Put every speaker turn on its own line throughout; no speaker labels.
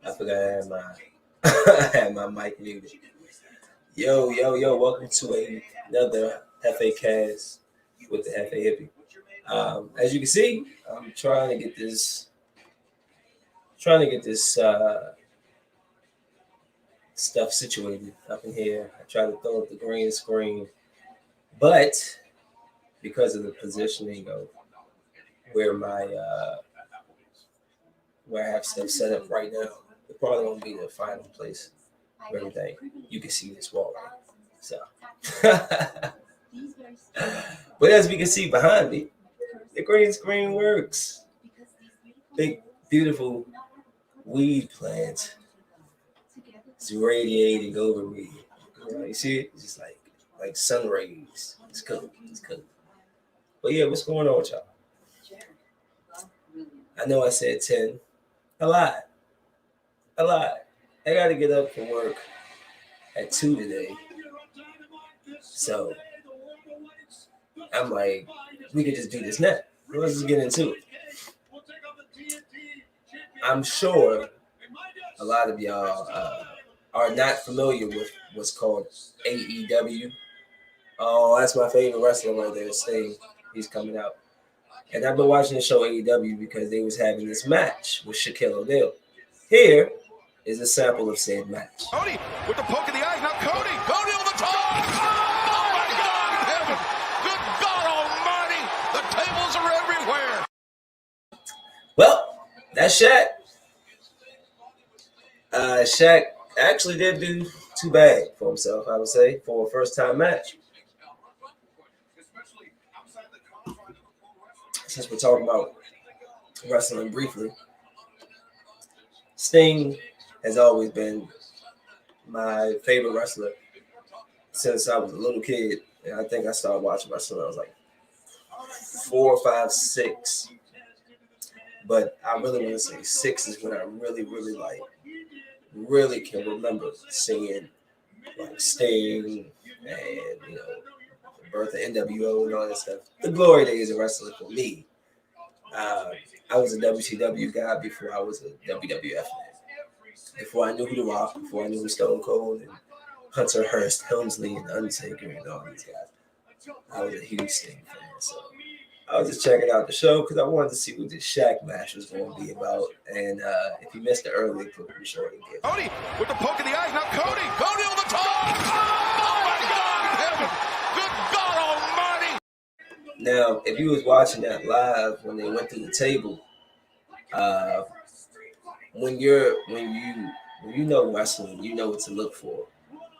I forgot I had I had my mic muted. Yo, welcome to another JefeCast with the Jefe Hippie. As you can see, I'm trying to get this stuff situated up in here. I tried to throw up the green screen, but because of the positioning of where where I have stuff set up right now, it probably won't be the final place for everything. You can see this wall, right? So, but as we can see behind me, the green screen works. Big, beautiful weed plant is radiating over me. You see it? It's just like sun rays. It's cool. It's cool. But yeah, what's going on with y'all? I know I said 10. A lot. I got to get up for work at 2 today. So I'm like, we could just do this now. Let's just get into it. I'm sure a lot of y'all are not familiar with what's called AEW. Oh, that's my favorite wrestler right there, Sting. He's coming out. And I've been watching the show AEW because they was having this match with Shaquille O'Neal. Here is a sample of said match.
Cody with the poke in the eyes. Now Cody on the top. Oh my God in heaven. Good God Almighty. The tables are everywhere.
Well, that's Shaq. Shaq actually did do too bad for himself, I would say, for a first-time match. Since we're talking about wrestling briefly, Sting has always been my favorite wrestler since I was a little kid. And I think I started watching wrestling when I was like 4, 5, 6. But I really want to say 6 is when I really can remember seeing like Sting and the birth of NWO and all that stuff. The glory days of wrestling for me. I was a WCW guy before I was a WWF man. Before I knew who The Rock, before I knew who Stone Cold and Hunter Hearst Helmsley and Undertaker and all these guys, I was a huge Sting fan. So I was just checking out the show because I wanted to see what this Shaq match was going to be about. And if you missed the early clip, be sure to get
Cody with the poke in the eyes. Now Cody on the top. Oh my God in heaven. Good God Almighty.
Now, if you was watching that live when they went through the table, when you know wrestling, you know what to look for.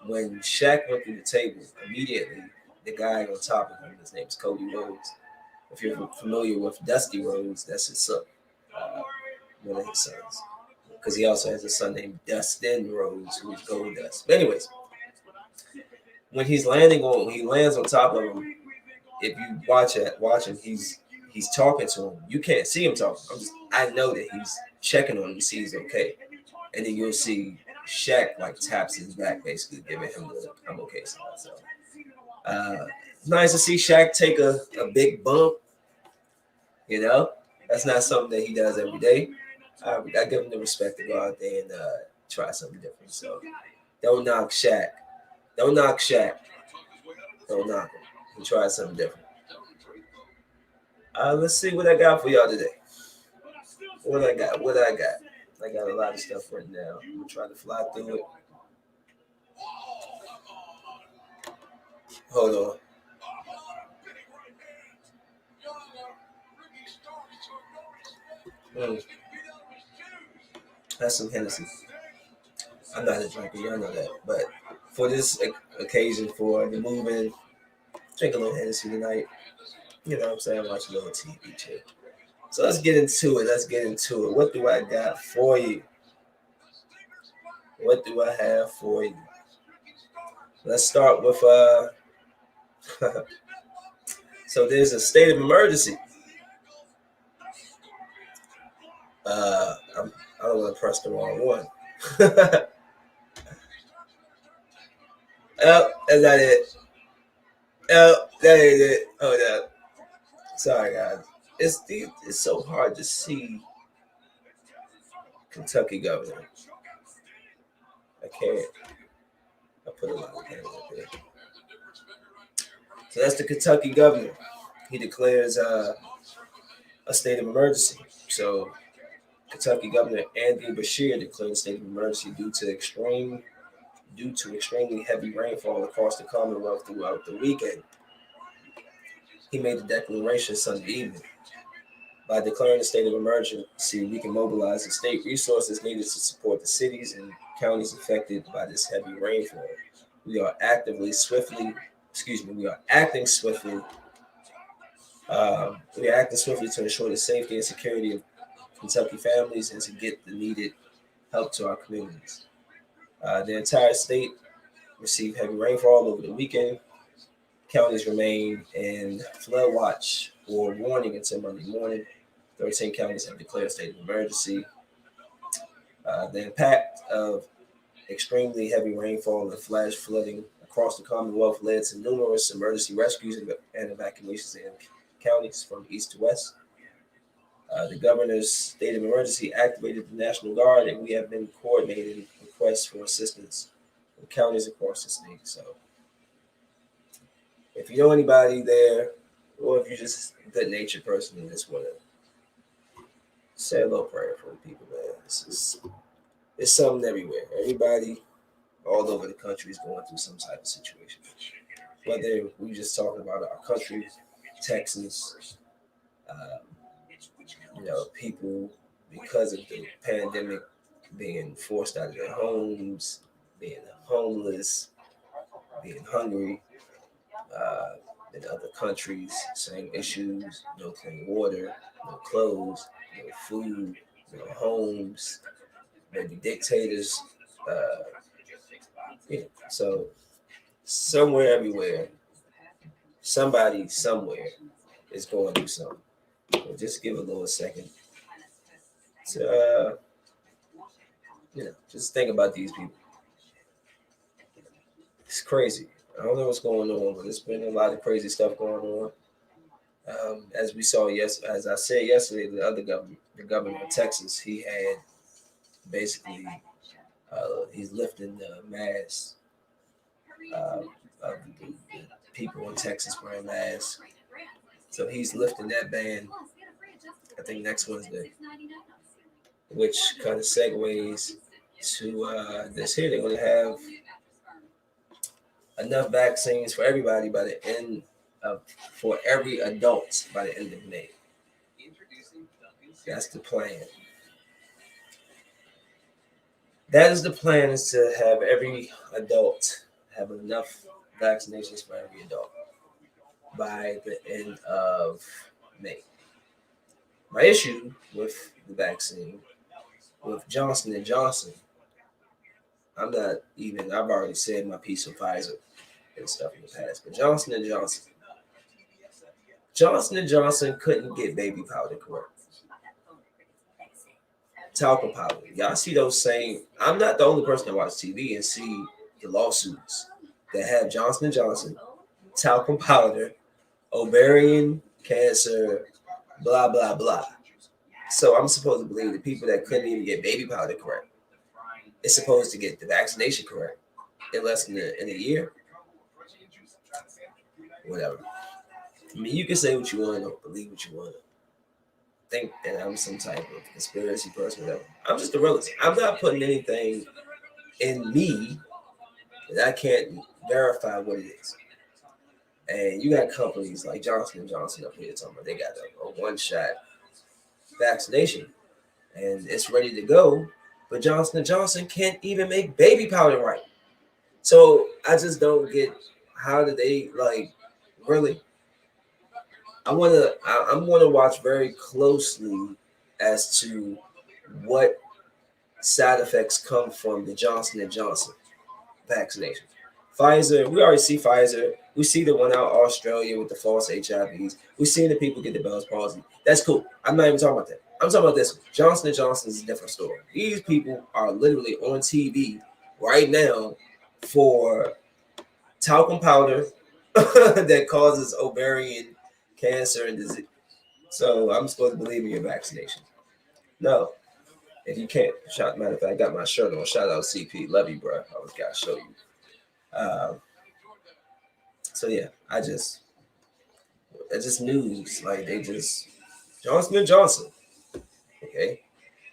When Shaq went through the table, immediately the guy on top of him, his name is Cody Rhodes. If you're familiar with Dusty Rhodes, that's his son, one of his sons, because he also has a son named Dustin Rhodes, who's Goldust. But anyways, when he lands on top of him, if you watch him, he's talking to him. You can't see him talking. I know that he's checking on him to see he's okay. And then you'll see Shaq like taps his back, basically giving him the I'm okay sign. So it's nice to see Shaq take a big bump. That's not something that he does every day. I give him the respect to go out there and try something different. So don't knock Shaq. Don't knock him. And try something different. Let's see what I got for y'all today. What I got? I got a lot of stuff written down. I'm gonna try to fly through it. Hold on. That's some Hennessy. I'm not a drinker, y'all know that. But for this occasion, for the movement, drink a little Hennessy tonight. You know what I'm saying? Watch a little TV too. So let's get into it. What do I got for you? What do I have for you? Let's start with so there's a state of emergency. I don't want to press the wrong one. Oh, that's not it. Oh, that ain't it. Hold up. Sorry, guys. It's so hard to see Kentucky governor. I can't. I put a lot of things up there. So that's the Kentucky governor. He declares a state of emergency. So Kentucky Governor Andy Beshear declared a state of emergency due to extremely heavy rainfall across the Commonwealth throughout the weekend. He made the declaration Sunday evening. By declaring a state of emergency, we can mobilize the state resources needed to support the cities and counties affected by this heavy rainfall. We are acting swiftly. We are acting swiftly to ensure the safety and security of Kentucky families and to get the needed help to our communities. The entire state received heavy rainfall over the weekend. Counties remain in flood watch or warning until Monday morning. 13 counties have declared a state of emergency. The impact of extremely heavy rainfall and flash flooding across the Commonwealth led to numerous emergency rescues and evacuations in counties from east to west. The governor's state of emergency activated the National Guard, and we have been coordinating requests for assistance from counties across the state. So, if you know anybody there, or if you're just a good-natured person and just want to say a little prayer for the people, man, it's something everywhere. Everybody all over the country is going through some type of situation. Whether we just talking about our country, Texas, people because of the pandemic being forced out of their homes, being homeless, being hungry. In other countries, same issues: no clean water, no clothes, no food, no homes, maybe dictators. So somewhere, everywhere, somebody somewhere is going through something. So just give a little second to just think about these people. It's crazy. I don't know what's going on, but there's been a lot of crazy stuff going on. As we saw, as I said yesterday, the governor of Texas, he had basically he's lifting the mask of the people in Texas wearing masks. So he's lifting that ban, I think, next Wednesday, which kind of segues to this here. They're going to have enough vaccines for everybody by the end of, for every adult by the end of May. That's the plan. That is the plan, is to have every adult have enough vaccinations for every adult by the end of May. My issue with the vaccine, with Johnson & Johnson, I've already said my piece of Pfizer and stuff in the past, but Johnson & Johnson couldn't get baby powder correct. Talcum powder. Y'all see those same, I'm not the only person that watch TV and see the lawsuits that have Johnson & Johnson, talcum powder, ovarian cancer, blah, blah, blah. So I'm supposed to believe the people that couldn't even get baby powder correct is supposed to get the vaccination correct in less than in a year. Whatever. I mean, you can say what you want to, believe what you want to, think that I'm some type of conspiracy person, whatever. I'm just a realist. I'm not putting anything in me that I can't verify what it is. And you got companies like Johnson & Johnson up here talking about they got a one-shot vaccination and it's ready to go, but Johnson & Johnson can't even make baby powder right. So I just don't get, how do they, really? I'm gonna watch very closely as to what side effects come from the Johnson & Johnson vaccination. Pfizer, we already see Pfizer. We see the one out in Australia with the false HIVs. We've seen the people get the Bell's palsy. That's cool. I'm not even talking about that. I'm talking about this. Johnson & Johnson is a different story. These people are literally on TV right now for talcum powder that causes ovarian cancer and disease. So I'm supposed to believe in your vaccination? No. If you can't, matter of fact, I got my shirt on. Shout out CP, love you, bro. I was gotta show you. So yeah, it's just news. Like they just Johnson. Okay,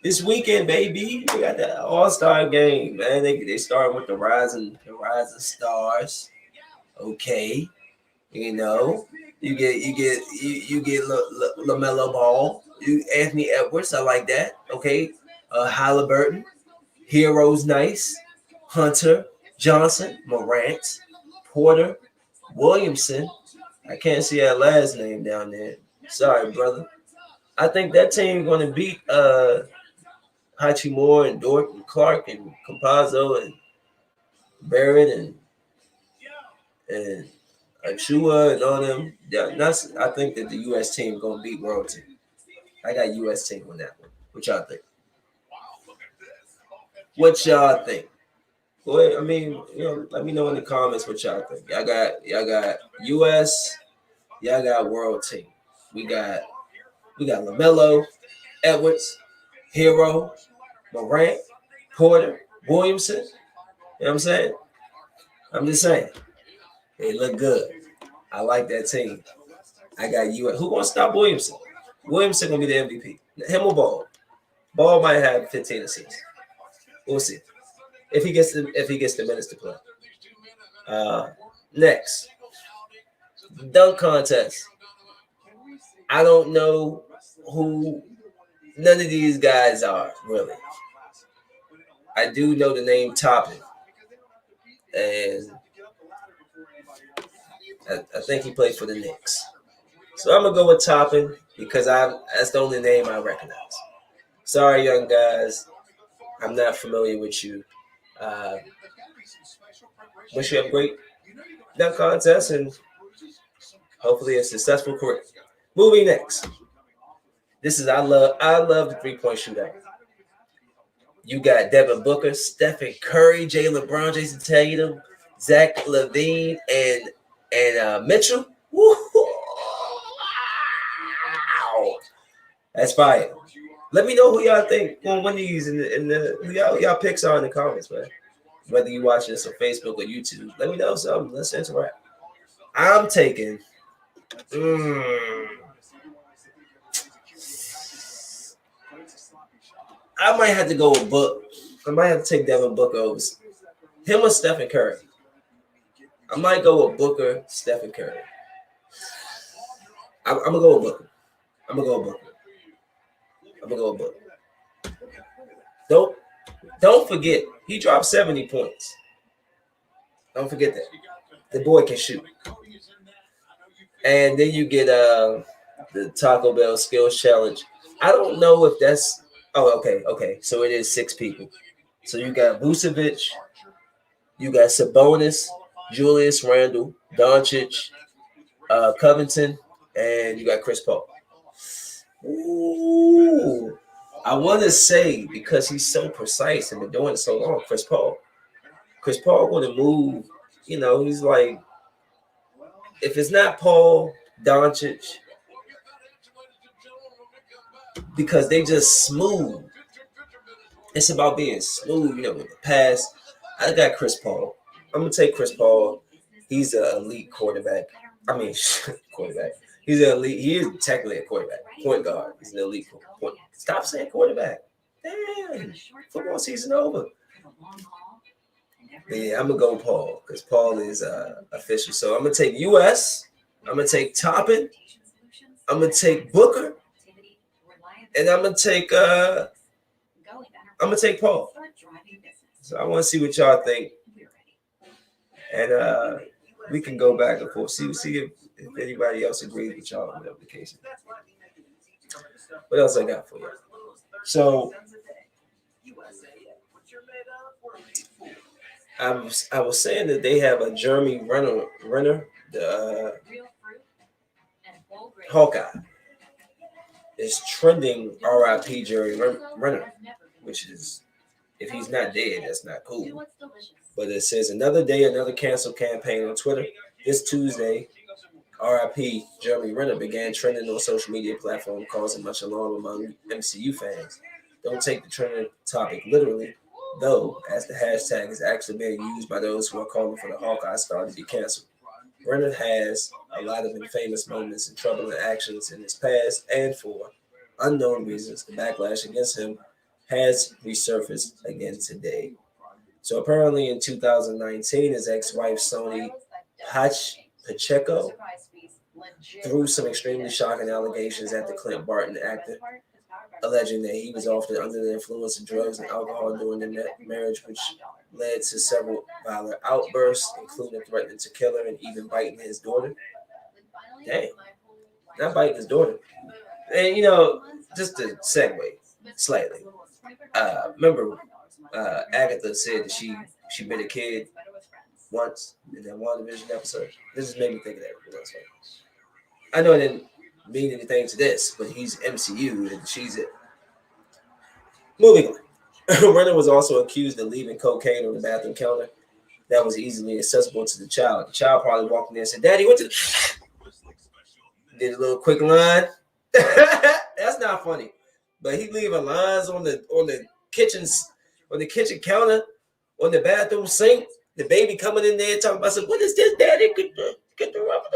this weekend, baby, we got the All-Star game, man. They start with the rising stars. Okay, you know, you get LaMelo Ball, you Anthony Edwards. I like that. Okay, Halliburton, Heroes, nice. Hunter, Johnson, Morant, Porter, Williamson. I can't see that last name down there. Sorry, brother. I think that team going to beat Hachimura and Dort and Clark and Compazzo and Barrett and Achua and all them. Yeah, I think that the U.S. team going to beat World Team. I got U.S. team on that one. What y'all think? What y'all think? Well, I mean, let me know in the comments what y'all think. Y'all got U.S. Y'all got World Team. We got LaMelo, Edwards, Hero, Morant, Porter, Williamson. You know what I'm saying? I'm just saying. They look good. I like that team. I got U.S. Who gonna stop Williamson? Williamson gonna be the MVP. Him or Ball? Ball might have 15 assists. We'll see if he gets the minutes to play. Next, dunk contest. I don't know who none of these guys are really. I do know the name Toppin, and I think he played for the Knicks. So I'm gonna go with Toppin because that's the only name I recognize. Sorry, young guys, I'm not familiar with you. Wish you a great dunk contest and hopefully a successful career. Moving next. This is I love the 3-point shootout. You got Devin Booker, Stephen Curry, Jay LeBron, Jason Tatum, Zach LaVine, and Mitchell. Woo! Wow. That's fire. Let me know who y'all think will win these in the who y'all picks are in the comments, man. Whether you watch this on Facebook or YouTube, let me know something. Let's interact. I'm taking. I might have to go with Book. I might have to take Devin Booker over him or Stephen Curry. I might go with Booker, Stephen Curry. I'm gonna go with Booker. I'm gonna go with Booker. Don't forget, he dropped 70 points. Don't forget that. The boy can shoot. And then you get the Taco Bell Skills Challenge. I don't know if that's. Oh, okay. So it is 6 people. So you got Vucevic, you got Sabonis, Julius Randle, Doncic, Covington, and you got Chris Paul. Ooh. I want to say, because he's so precise and been doing it so long, Chris Paul going to move. He's like, if it's not Paul, Doncic, because they just smooth. It's about being smooth, with the pass. I got Chris Paul. I'm going to take Chris Paul. He's an elite quarterback. I mean, quarterback. He is technically a quarterback. Point guard. He's an elite point. Stop saying quarterback. Damn. Football season over. But yeah, I'm going to go Paul because Paul is official. So I'm going to take U.S. I'm going to take Toppin. I'm going to take Booker. And I'm going to take Paul. So I want to see what y'all think. And we can go back and forth. See if anybody else agrees with y'all on the application. What else I got for you? So I was saying that they have a Jeremy Renner, the Hawkeye. Is trending RIP Jeremy Renner, which is, if he's not dead, that's not cool. But it says another day, another cancel campaign on Twitter. This Tuesday, RIP Jeremy Renner began trending on social media platform, causing much alarm among MCU fans. Don't take the trending topic literally, though, as the hashtag is actually being used by those who are calling for the Hawkeye star to be canceled. Brennan has a lot of infamous moments and troubling actions in his past, and for unknown reasons, the backlash against him has resurfaced again today. So apparently in 2019, his ex-wife Sony Pacheco threw some extremely shocking allegations at the Clint Barton actor, alleging that he was often under the influence of drugs and alcohol during the marriage, which led to several violent outbursts, including threatening to kill her and even biting his daughter. Damn, not biting his daughter. And just to segue slightly, remember Agatha said that she bit a kid once in that WandaVision episode. This just made me think of that. I know it didn't mean anything to this, but he's MCU and she's it. Moving on. Renner was also accused of leaving cocaine on the bathroom counter that was easily accessible to the child. The child probably walked in there and said, "Daddy, what the?" Did a little quick line. That's not funny. But he leaving lines on the kitchen counter, on the bathroom sink. The baby coming in there talking about, "What is this, Daddy? Get the rubber."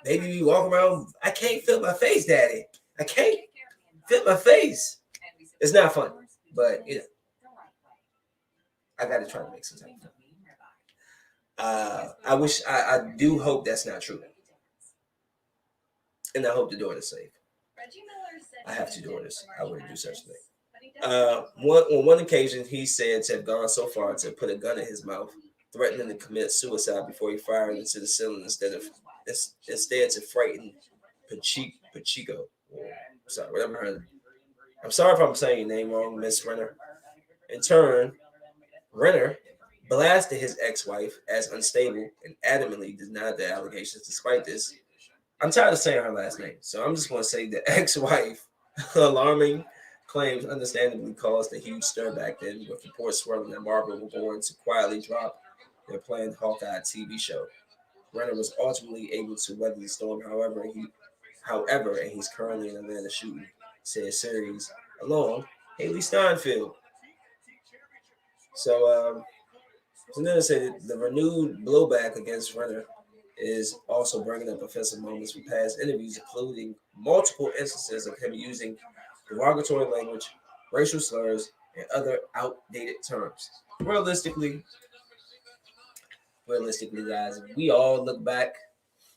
Baby be walking around. "I can't feel my face, Daddy. I can't feel my face." It's not funny, but I got to try to make some time. I do hope that's not true, and I hope the daughter's safe. I have two daughters. I wouldn't do such a thing. On one occasion, he said to have gone so far to put a gun in his mouth, threatening to commit suicide before he fired into the ceiling instead to frighten Pacheco. Sorry, whatever. I'm sorry if I'm saying your name wrong, Miss Renner. In turn, Renner blasted his ex-wife as unstable and adamantly denied the allegations. Despite this, I'm tired of saying her last name, so I'm just going to say the ex-wife. Alarming claims understandably caused a huge stir back then, with reports swirling that Marvel were going to quietly drop their planned Hawkeye TV show. Renner was ultimately able to weather the storm, however, and he's currently in Atlanta shooting said series along Haley Steinfeld. So then said the renewed blowback against Renner is also bringing up offensive moments from past interviews, including multiple instances of him using derogatory language, racial slurs, and other outdated terms. Realistically, guys, if we all look back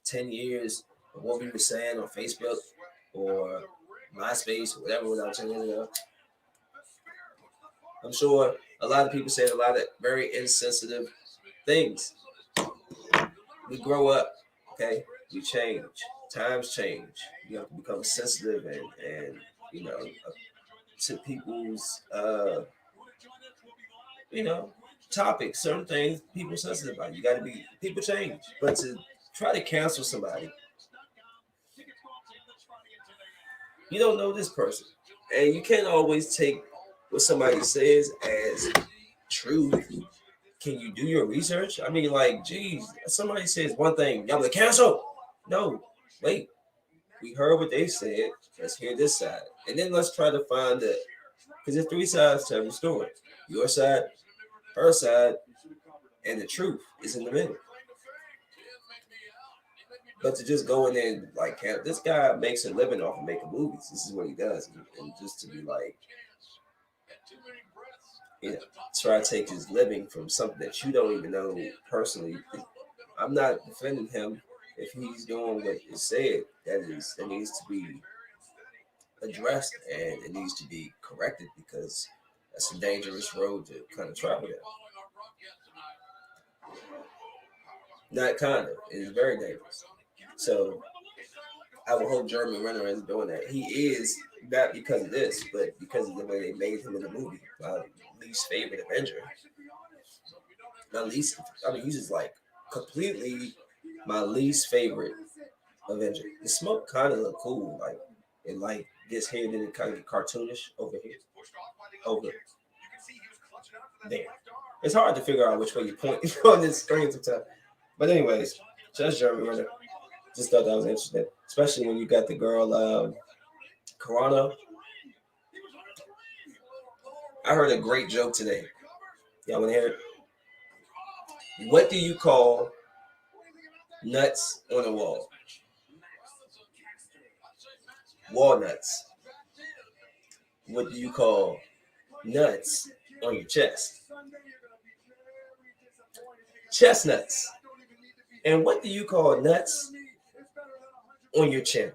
10 years of what we were saying on Facebook or MySpace or whatever without 10 years ago, I'm sure a lot of people say a lot of very insensitive things. We grow up, okay? We change. Times change. You have to become sensitive and to people's topics, certain things people sensitive about. You got to be people change, but to try to cancel somebody, you don't know this person, and you can't always take what somebody says as truth. Can you do your research? I mean, like, geez, somebody says one thing, y'all like cancel. No, wait. We heard what they said. Let's hear this side, and then let's try to find it. Because there's three sides to every story: your side, her side, and the truth is in the middle. But to just go in there and like, this guy makes a living off of making movies. This is what he does, and just to be like, try to take his living from something that you don't even know personally. I'm not defending him if he's doing what is said. That needs to be addressed and it needs to be corrected because that's a dangerous road to kind of travel down. Not kind of. It is very dangerous. So I would hope Jeremy Renner is doing that. He is not because of this, but because of the way they made him in the movie. My least favorite Avenger. He's just like completely my least favorite Avenger. The smoke kind of look cool, like it like gets here, then it kind of get cartoonish over here, over there. It's hard to figure out which way you point on this screen sometimes. But anyways, just Jeremy Renner. Just thought that was interesting, especially when you got the girl Corona. I heard a great joke today. Y'all want to hear it? What do you call nuts on a wall? Walnuts. What do you call nuts on your chest? Chestnuts. And what do you call nuts on your chin?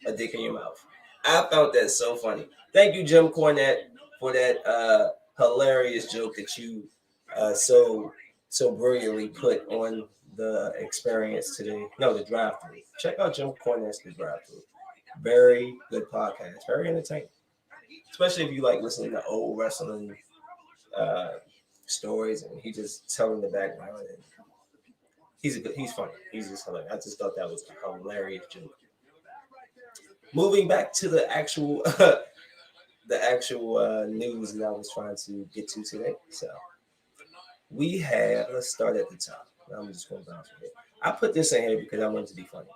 A dick in your mouth. I found that so funny. Thank you, Jim Cornette, for that hilarious joke that you so brilliantly put on the experience today. No, the drive through. Check out Jim Cornette's The Drive Through. Very good podcast. Very entertaining. Especially if you like listening to old wrestling uh, stories and he just telling the background. And he's funny. He's just hilarious. I just thought that was a hilarious joke. Moving back to the actual news that I was trying to get to today. So we have, let's start at the top. I'm just going to bounce from here. I put this in here because I want it to be funny.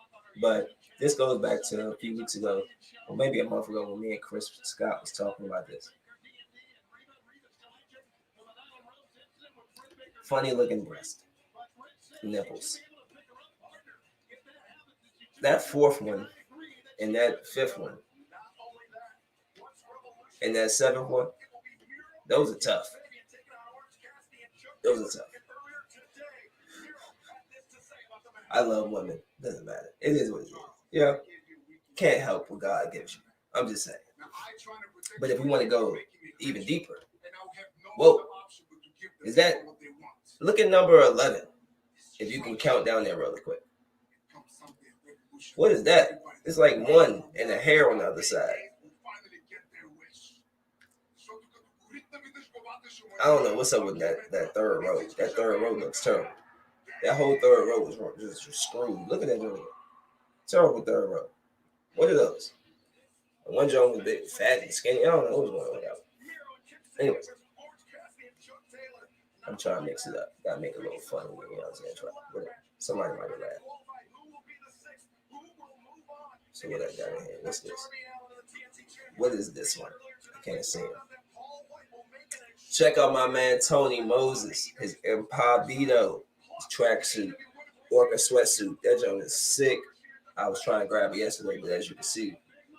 But this goes back to a few weeks ago, or maybe a month ago, when me and Chris Scott was talking about this. Funny looking breast. Nipples. That fourth one and that fifth one and that seventh one, those are tough. Those are tough. I love women. Doesn't matter. It is what it is. Yeah. Can't help what God gives you. I'm just saying. But if we want to go even deeper, whoa, is that, look at number 11. If you can count down there really quick. What is that? It's like one and a hair on the other side. I don't know what's up with that third row. That third row looks terrible. That whole third row is just screwed. Look at that joint. Terrible third row. What are those? One joint was big, fat, and skinny. I don't know what's going on with that. Anyways, I'm trying to mix it up. Gotta make it a little fun. You know what I'm saying? Whatever. Somebody might have laughed. So what I got in here? What's this? What is this one? I can't see him. Check out my man Tony Moses, his Impavito tracksuit, orca sweatsuit. That joint is sick. I was trying to grab it yesterday, but as you can see,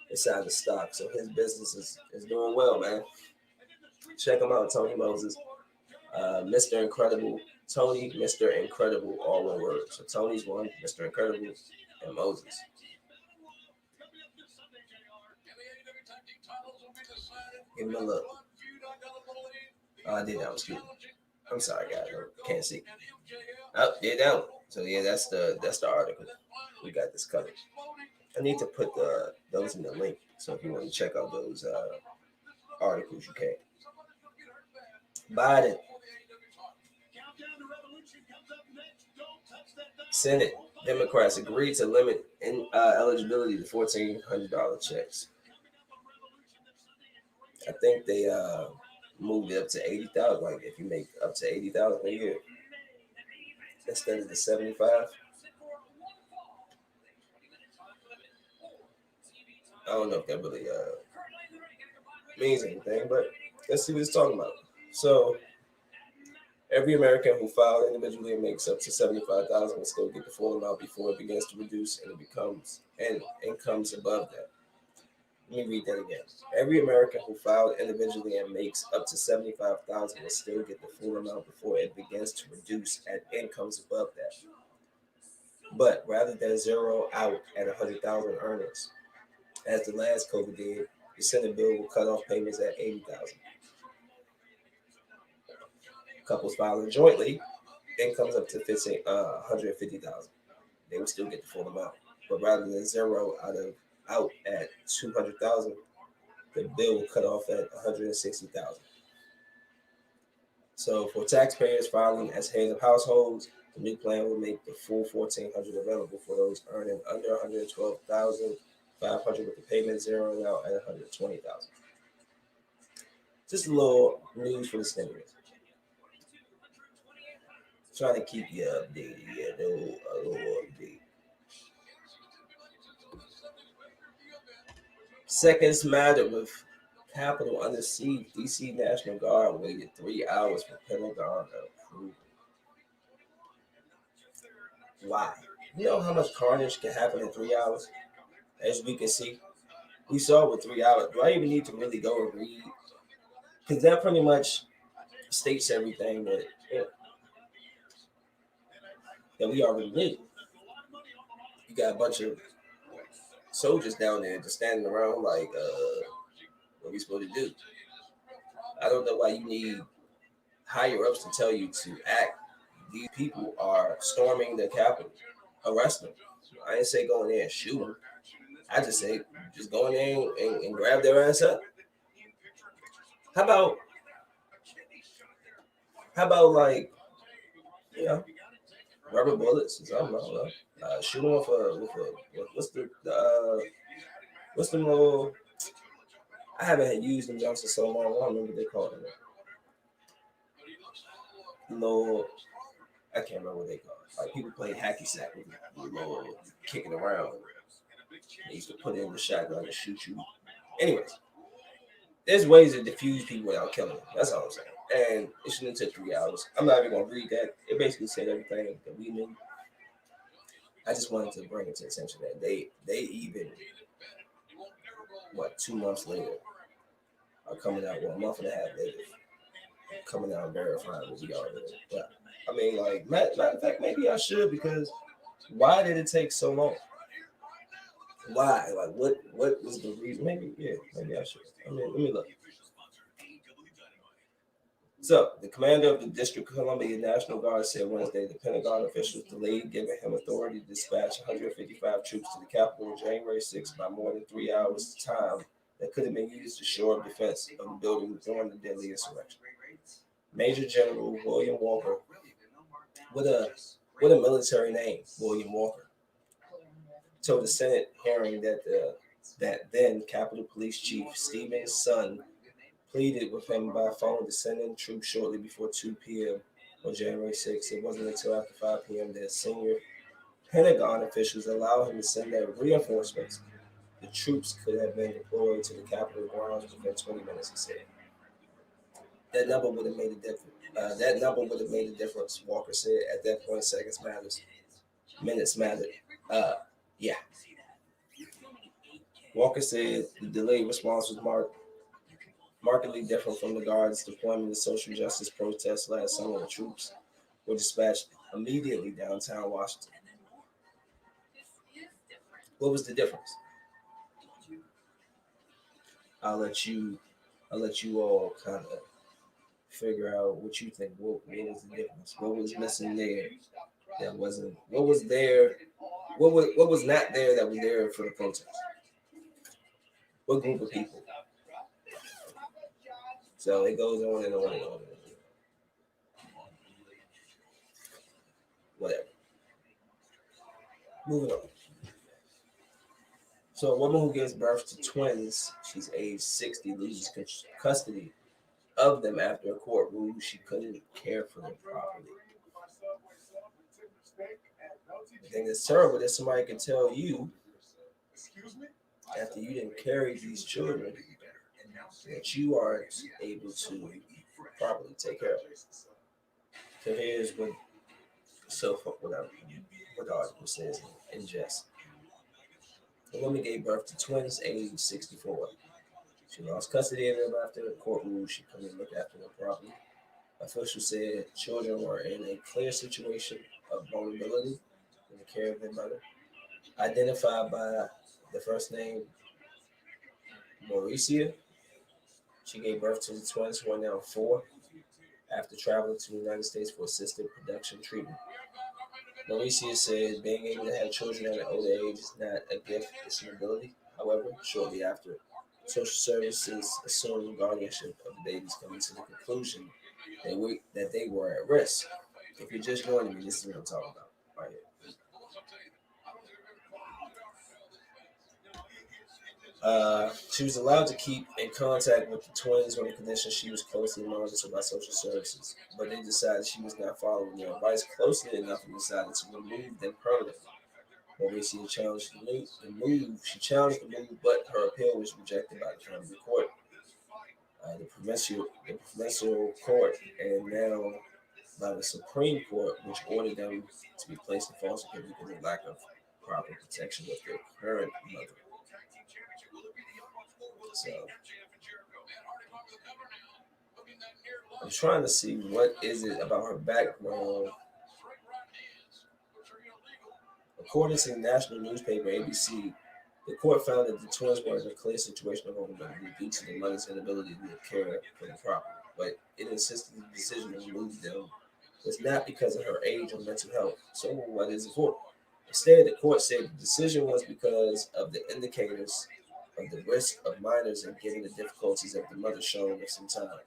it's out of stock. So his business is doing well, man. Check him out, Tony Moses. Mr. Incredible. Tony, Mr. Incredible, all one word. So Tony's one, Mr. Incredible, and Moses. Give him a look. Oh, I did that. Excuse me. I'm sorry, guys. I can't see. Oh, did that one. So yeah, that's the article. We got this covered. I need to put those in the link. So if you want to check out those articles, you can. Biden. Senate Democrats agreed to limit eligibility to $1,400 checks. I think they moved it up to 80,000. Like if you make up to 80,000 a year, instead of the 75. I don't know if that really means anything, but let's see what it's talking about. So every American who filed individually and makes up to 75,000 will still get the full amount before it begins to reduce and incomes above that. Let me read that again. Every American who filed individually and makes up to 75,000 will still get the full amount before it begins to reduce at incomes above that. But rather than zero out at 100,000 earnings, as the last COVID did, the Senate bill will cut off payments at 80,000. Couples filing jointly, incomes up to 150,000. They will still get the full amount. But rather than zero out at 200,000, the bill will cut off at 160,000. So for taxpayers filing as heads of households, the new plan will make the full $1,400 available for those earning under 112,500 with the payment zeroing out at 120,000. Just a little news for the stimulus. Trying to keep you updated, a little update. Seconds mattered with Capitol under siege. DC National Guard waited 3 hours for Pentagon approval. Why? You know how much carnage can happen in 3 hours? As we can see, we saw with 3 hours. Do I even need to really go and read? Because that pretty much states everything that we already knew. You got a bunch of soldiers down there just standing around like, what are we supposed to do? I don't know why you need higher ups to tell you to act. These people are storming the Capitol. Arrest them. I didn't say go in there and shoot them. I just say just go in there and grab their ass up. How about like, you know, rubber bullets or something? I don't know. Shoot them with what's the little? I haven't used them jumps in so long. I don't remember what they call it. Little, I can't remember what they call it. Like people play hacky sack with little kicking around. They used to put in the shotgun and shoot you. Anyways, there's ways to defuse people without killing them. That's all I'm saying. And it shouldn't take 3 hours. I'm not even gonna read that. It basically said everything that we knew. I just wanted to bring it to attention that they even 2 months later are coming out, a month and a half later, coming out and verifying what we already knew. But I mean, like matter of fact, maybe I should, because why did it take so long? Why? Like what was the reason? Maybe I should. I mean, let me look. So, the commander of the District of Columbia National Guard said Wednesday the Pentagon officials delayed giving him authority to dispatch 155 troops to the Capitol on January 6th by more than 3 hours time that could have been used to shore up defense of the building during the deadly insurrection. Major General William Walker, what a military name, William Walker, told the Senate hearing that then Capitol Police Chief Stephen's son pleaded with him by phone to send in troops shortly before 2 p.m. on January 6th. It wasn't until after 5 p.m. that senior Pentagon officials allowed him to send out reinforcements. The troops could have been deployed to the Capitol grounds within 20 minutes, he said. That number would have made a difference, Walker said. At that point, seconds matters. Minutes mattered. Yeah. Walker said the delayed response was markedly different from the Guard's deployment of social justice protests last summer. The troops were dispatched immediately downtown Washington. What was the difference? I'll let you all kind of figure out what you think. What was the difference? What was missing there that wasn't? What was there? What was not there that was there for the protest? What group of people? So it goes on and on and on. Whatever. Moving on. So a woman who gives birth to twins, she's age 60, loses custody of them after a court ruled she couldn't care for them properly. The thing that's terrible that somebody can tell you after you didn't carry these children that you aren't able to properly take care of them. So here's what the article says in jest. The woman gave birth to twins aged 64. She lost custody of them after the court ruled she couldn't look after them properly. Officials said children were in a clear situation of vulnerability in the care of their mother. Identified by the first name Mauricia, she gave birth to the twins who are now 4 after traveling to the United States for assisted production treatment. Mauricia said being able to have children at an older age is not a gift, it's an ability. However, shortly after, social services assumed guardianship of the babies, coming to the conclusion that they were at risk. If you're just joining me, this is what I'm talking about right here. She was allowed to keep in contact with the twins on the condition she was closely monitored by social services, but they decided she was not following their advice closely enough and decided to remove them permanently. Mauricia challenged the move. She challenged the move, but her appeal was rejected by the family court, the provincial court, and now by the Supreme Court, which ordered them to be placed in foster care because of lack of proper protection with their current mother. So I'm trying to see what is it about her background. According to the national newspaper ABC, the court found that the twins were in a clear situation of vulnerability due to the mother's inability to care for the property, but it insisted the decision to remove them was not because of her age or mental health. So what is it for? Instead, the court said the decision was because of the indicators of the risk of minors and given the difficulties of the mother shown for some time.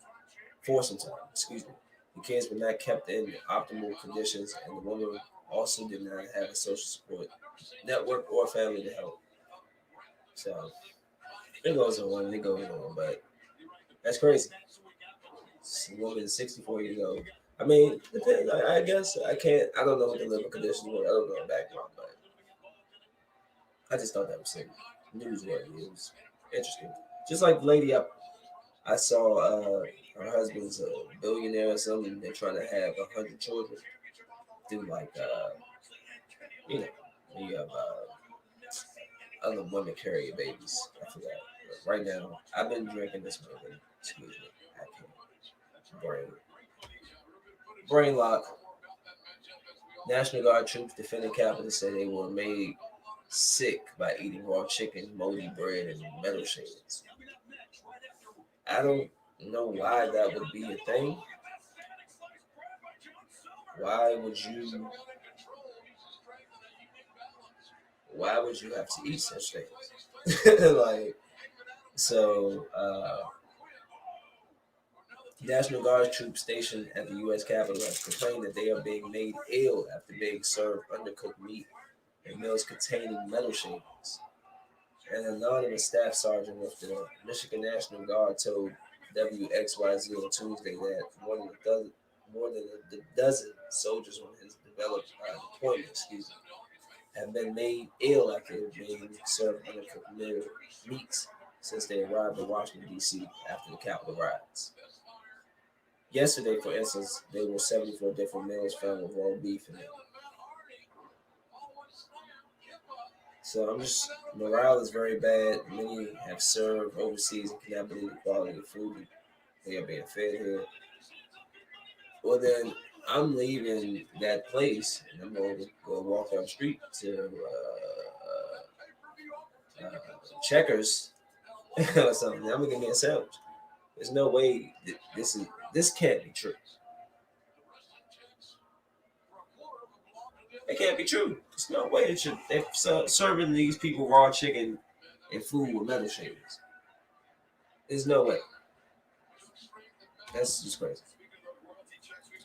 Excuse me. The kids were not kept in optimal conditions, and the woman also did not have a social support network or family to help. So it goes on and it goes on, but that's crazy. This woman is 64 years old. I mean, depends. I guess I can't. I don't know what the living conditions were. I don't know the background, but I just thought that was some newsworthy. It was interesting. Just like the lady I saw, her husband's a billionaire or something. They're trying to have 100 children through like, you know, you have other women carrying babies. I forgot. But right now, I've been drinking this morning. Excuse me. I can't. Brain lock. National Guard troops defending Capitol say they were made sick by eating raw chicken, moldy bread, and metal shades. I don't know why that would be a thing. Why would you? Why would you have to eat such things? Like so. National Guard troops stationed at the U.S. Capitol have complained that they are being made ill after being served undercooked meat and meals containing metal shavings. An anonymous staff sergeant with the Michigan National Guard told WXYZ on Tuesday that more than a dozen soldiers on his developed deployment, have been made ill after being served undercooked meats since they arrived in Washington, D.C. after the Capitol riots. Yesterday, for instance, there were 74 different meals found with raw beef in it. So morale is very bad. Many have served overseas and cannot believe the quality of food they are being fed here. Well, then I'm leaving that place and I'm going to go walk down the street to Checkers or something. I'm going to get me a sandwich. There's no way that this can't be true. It can't be true. There's no way they're serving these people raw chicken and food with metal shavings. There's no way. That's just crazy.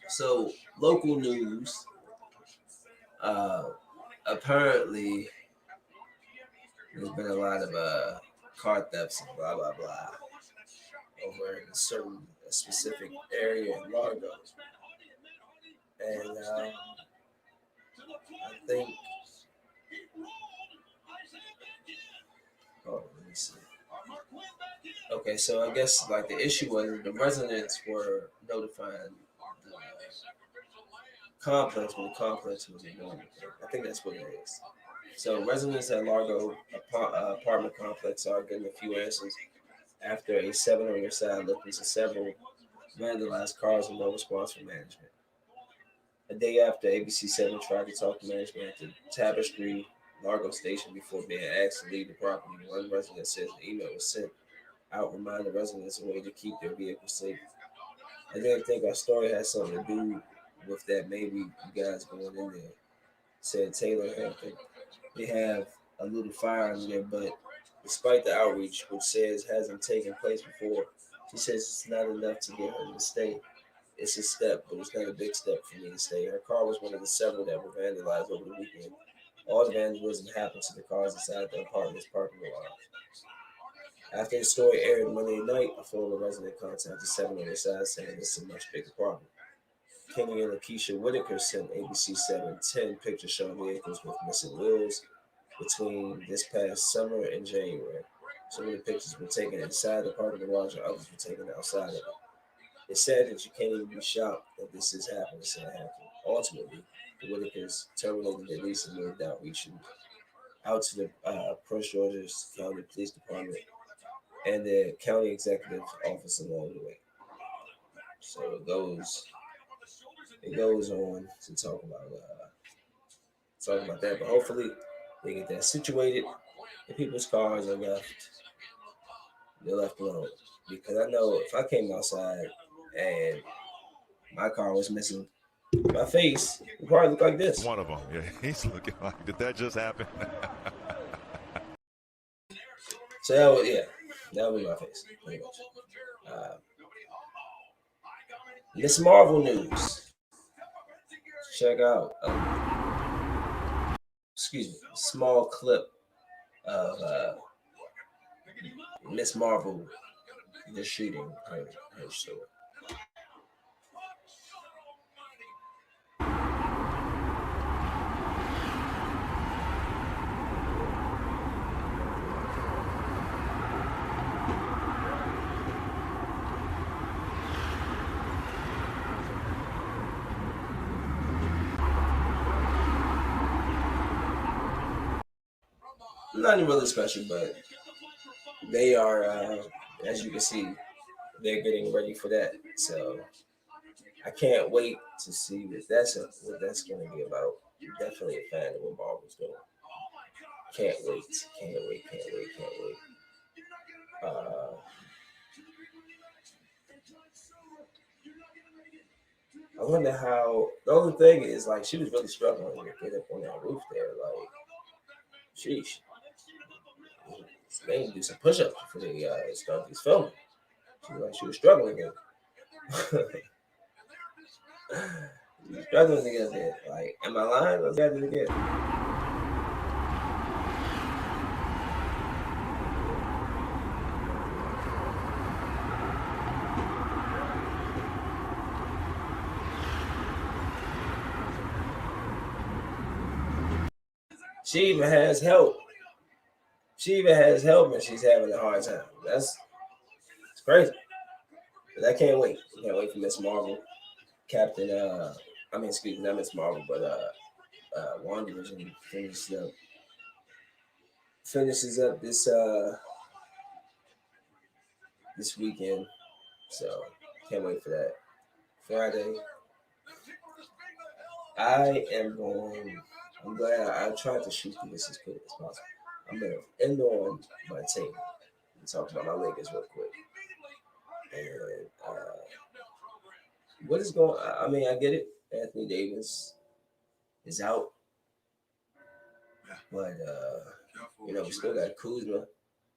So local news. Uh, Apparently, there's been a lot of car thefts and blah blah blah over in a specific area in Largo, and I think. Oh, let me see. Okay, so I guess like the issue was the residents were notifying the complex when the complex was ignoring it. I think that's what it is. So residents at Largo apartment complex are getting a few answers after a 7 on side looked into several vandalized cars with no response from management. A day after ABC7 tried to talk to management at the Tapestry Largo station before being asked to leave the property, one resident says an email was sent out reminding residents a way to keep their vehicles safe. I didn't think our story had something to do with that. Maybe you guys going in there, said Taylor Hampton. They have a little fire in there, but despite the outreach, which says hasn't taken place before, she says it's not enough to get her to stay. It's a step, but it's not a big step for me to stay. Her car was one of the several that were vandalized over the weekend. All the vandalism happened to the cars inside the apartment's parking lot. After the story aired Monday night, a former resident contacted 7 on the side saying it's a much bigger problem. Kenny and Lakeisha Whitaker sent ABC 7 10 pictures showing vehicles with missing wheels, between this past summer and January. Some of the pictures were taken inside the parking garage, and others were taken outside of it. It's sad that you can't even be shocked that this is happening. It's not happening. Ultimately, the Whitakers terminated their lease and moved out, reaching out to the Prince George's County Police Department and the county executive office along the way. So it goes on to talk about that. But hopefully they get that situated. The people's cars are they're left alone. Because I know if I came outside and my car was missing my face, it would probably look like this.
One of them, yeah, he's looking like, did that just happen?
So that would be my face, pretty much. Miss Marvel news. Check out, small clip of Miss Marvel just shooting her story. Nothing really special, but they are, as you can see, they're getting ready for that. So I can't wait to see what that's going to be about. I'm definitely a fan of what Marvel's doing. Can't wait, can't wait, can't wait, can't wait. I wonder how. The only thing is, like, she was really struggling to get up on that roof there. Like, sheesh, they need to do some push-ups before they start this filming. She was struggling there. She was struggling to get there. Like, am I lying? Let's get it again. She even has help. She even has help, and she's having a hard time. It's crazy. But I can't wait. I can't wait for Miss Marvel, Captain. Excuse me, not Miss Marvel, but WandaVision finishes up this weekend. So can't wait for that. Friday. I am going. I'm glad I tried to shoot through this as quick as possible. I'm gonna end on my team and talk about my Lakers real quick. And what is going? I mean, I get it. Anthony Davis is out, but we still got Kuzma, we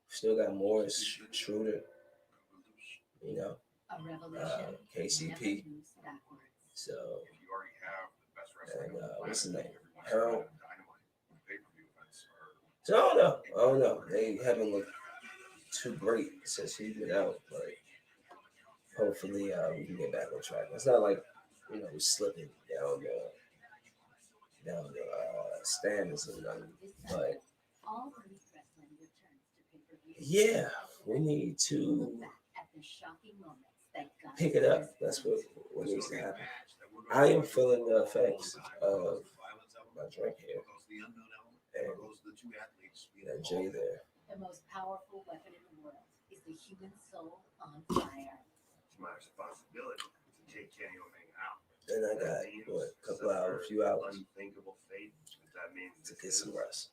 still got Morris, Schroeder, you know, KCP. So, and what's his name? Harold. So I don't know. They haven't looked too great since he's been out, but hopefully we can get back on track. It's not like we're slipping down the standards and nothing, but yeah, we need to pick it up. That's what needs to happen. I am feeling the effects of my drink here and that Jay there. The most powerful weapon in the world is the human soul on fire. It's my responsibility to take Kenny Omega out. Then I got a few hours to get some rest.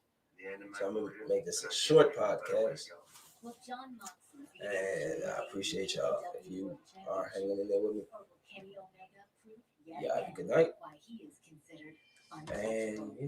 So I'm gonna make this a short podcast. And I appreciate y'all. If you are hanging in there with me, y'all have a good night. And